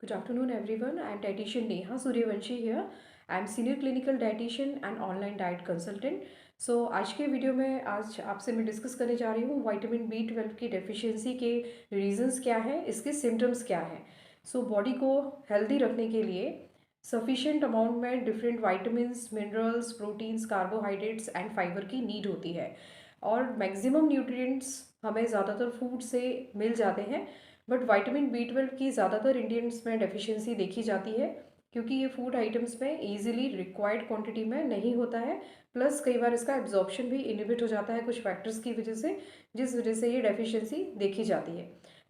Good afternoon, everyone. I am dietitian Neha Suryavanshi here. I am senior clinical dietitian and online diet consultant. So आज के video में आज आपसे मैं discuss करने जा रही हूँ विटामिन B12 की डेफिशिएंसी के रीजंस क्या हैं, इसके सिम्टम्स क्या हैं। सो बॉडी को हेल्दी रखने के लिए सफिशिएंट अमाउंट में different vitamins, minerals, proteins, carbohydrates and fibre की नीड होती है और मैक्सिमम न्यूट्रिएंट्स हमें ज़्यादातर फूड से मिल जाते हैं। बट विटामिन B12 की ज़्यादातर इंडियंस में डेफिशिएंसी देखी जाती है क्योंकि ये फूड आइटम्स में इजीली रिक्वायर्ड क्वांटिटी में नहीं होता है। प्लस कई बार इसका एब्जॉर्प्शन भी इनहिबिट हो जाता है कुछ फैक्टर्स की वजह से, जिस वजह से ये डेफिशिएंसी देखी जाती है।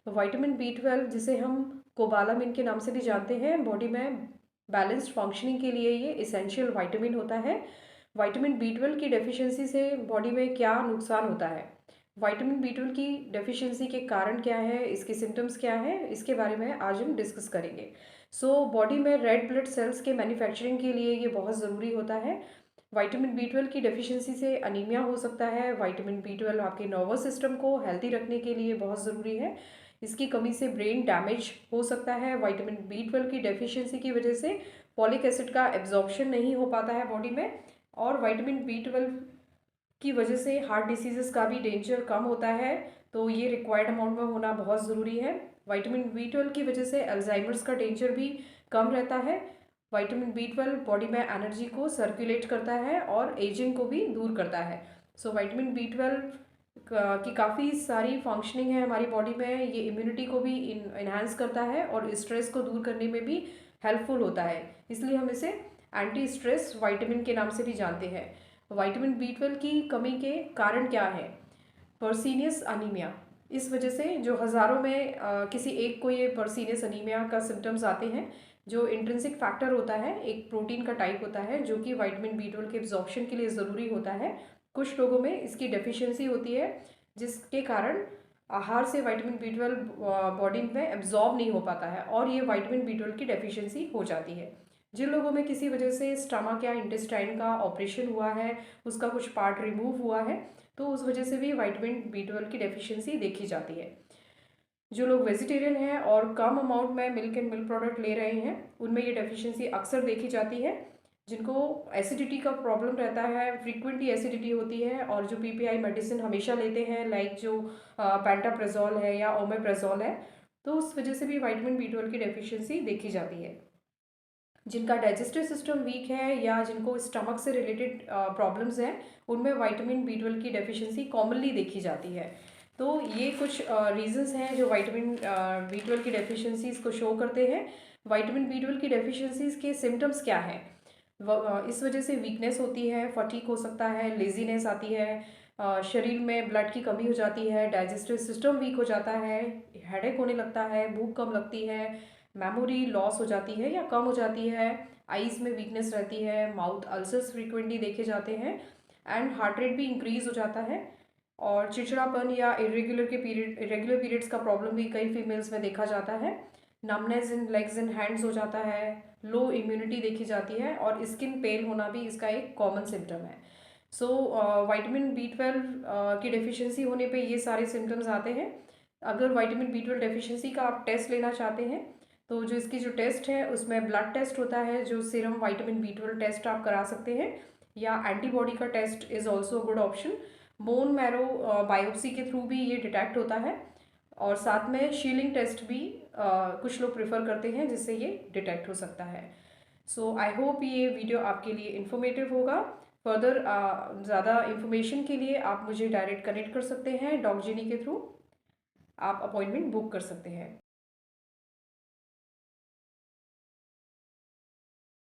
तो विटामिन B12 जिसे हम कोबालामिन के नाम से भी जानते हैं, बॉडी में बैलेंस्ड फंक्शनिंग के लिए ये इसेंशियल विटामिन होता है। विटामिन B12 की डेफिशिएंसी से बॉडी में क्या नुकसान होता है, विटामिन B12 की डेफिशिएंसी के कारण क्या है, इसके सिम्टम्स क्या है, इसके बारे में आज हम डिस्कस करेंगे। सो बॉडी में रेड ब्लड सेल्स के मैन्युफैक्चरिंग के लिए ये बहुत ज़रूरी होता है। विटामिन B12 की डेफिशिएंसी से अनीमिया हो सकता है। विटामिन B12 आपके नर्वस सिस्टम को हेल्दी रखने के लिए बहुत ज़रूरी है। इसकी कमी से ब्रेन डैमेज हो सकता है। विटामिन B12 की डेफिशिएंसी की वजह से फॉलिक एसिड का एब्जॉर्प्शन नहीं हो पाता है बॉडी में, और विटामिन B12 की वजह से हार्ट डिसीजेस का भी डेंजर कम होता है। तो ये रिक्वायर्ड अमाउंट में होना बहुत ज़रूरी है। विटामिन B12 की वजह से अल्जाइमर्स का डेंजर भी कम रहता है। विटामिन B12 बॉडी में एनर्जी को सर्कुलेट करता है और एजिंग को भी दूर करता है। सो विटामिन B12 की काफ़ी सारी फंक्शनिंग है हमारी बॉडी में। ये इम्यूनिटी को भी इन्हांस करता है और स्ट्रेस को दूर करने में भी हेल्पफुल होता है, इसलिए हम इसे एंटी स्ट्रेस विटामिन के नाम से भी जानते हैं। विटामिन B12 की कमी के कारण क्या है? पर्सीनियस अनीमिया। इस वजह से जो हज़ारों में किसी एक को ये पर्सीनियस अनीमिया का सिम्टम्स आते हैं, जो इंट्रिंसिक फैक्टर होता है, एक प्रोटीन का टाइप होता है जो कि विटामिन B12 के एब्जॉर्प्शन के लिए ज़रूरी होता है। कुछ लोगों में इसकी डेफिशिएंसी होती है जिसके कारण आहार से विटामिन B12 बॉडी में एब्जॉर्ब नहीं हो पाता है और ये विटामिन B12 की डेफिशिएंसी हो जाती है। जिन लोगों में किसी वजह से स्टमक या इंटेस्टाइन का ऑपरेशन हुआ है, उसका कुछ पार्ट रिमूव हुआ है, तो उस वजह से भी विटामिन B12 की डेफिशिएंसी देखी जाती है। जो लोग वेजिटेरियन हैं और कम अमाउंट में मिल्क एंड मिल्क प्रोडक्ट ले रहे हैं, उनमें ये डेफिशिएंसी अक्सर देखी जाती है। जिनको एसिडिटी का प्रॉब्लम रहता है, फ्रीक्वेंटली एसिडिटी होती है, और जो PPI मेडिसिन हमेशा लेते हैं लाइक जो पेंटाप्रेजोल है या ओमेप्रेजोल है, तो उस वजह से भी विटामिन B12 की डेफिशिएंसी देखी जाती है। जिनका डाइजेस्टिव सिस्टम वीक है या जिनको स्टमक से रिलेटेड प्रॉब्लम्स हैं, उनमें विटामिन B12 की डेफिशिएंसी कॉमनली देखी जाती है। तो ये कुछ रीजंस हैं जो विटामिन B12 की डेफिशिएंसीज को शो करते हैं। विटामिन B12 की डेफिशिएंसीज के सिम्टम्स क्या हैं? इस वजह से वीकनेस होती है, फटीग हो सकता है, लेजीनेस आती है, शरीर में ब्लड की कमी हो जाती है, डाइजेस्टिव सिस्टम वीक हो जाता है, हेडेक होने लगता है, भूख कम लगती है, मेमोरी लॉस हो जाती है या कम हो जाती है, आईज में वीकनेस रहती है, माउथ अल्सर्स फ्रीक्वेंटली देखे जाते हैं, एंड हार्ट रेट भी इंक्रीज हो जाता है, और चिड़चिड़ापन या इरेगुलर पीरियड्स का प्रॉब्लम भी कई फीमेल्स में देखा जाता है। Numbness in legs and hands हो जाता है, लो इम्यूनिटी देखी जाती है, और स्किन पेल होना भी इसका एक कॉमन सिम्टम है। सो विटामिन B12 की डेफिशिएंसी होने पे ये सारे सिम्टम्स आते हैं। अगर विटामिन B12 डेफिशिएंसी का आप टेस्ट लेना चाहते हैं, तो जो इसकी जो टेस्ट है उसमें ब्लड टेस्ट होता है, जो सीरम विटामिन B12 टेस्ट आप करा सकते हैं, या एंटीबॉडी का test is also good option. Bone marrow biopsy के थ्रू भी ये डिटेक्ट होता है, और साथ में शीलिंग टेस्ट भी कुछ लोग प्रेफर करते हैं जिससे ये डिटेक्ट हो सकता है। सो आई होप ये वीडियो आपके लिए इन्फॉर्मेटिव होगा। फर्दर ज़्यादा इन्फॉर्मेशन के लिए आप मुझे डायरेक्ट कनेक्ट कर सकते हैं डॉक्जिनी के थ्रू। आप अपॉइंटमेंट बुक कर सकते हैं।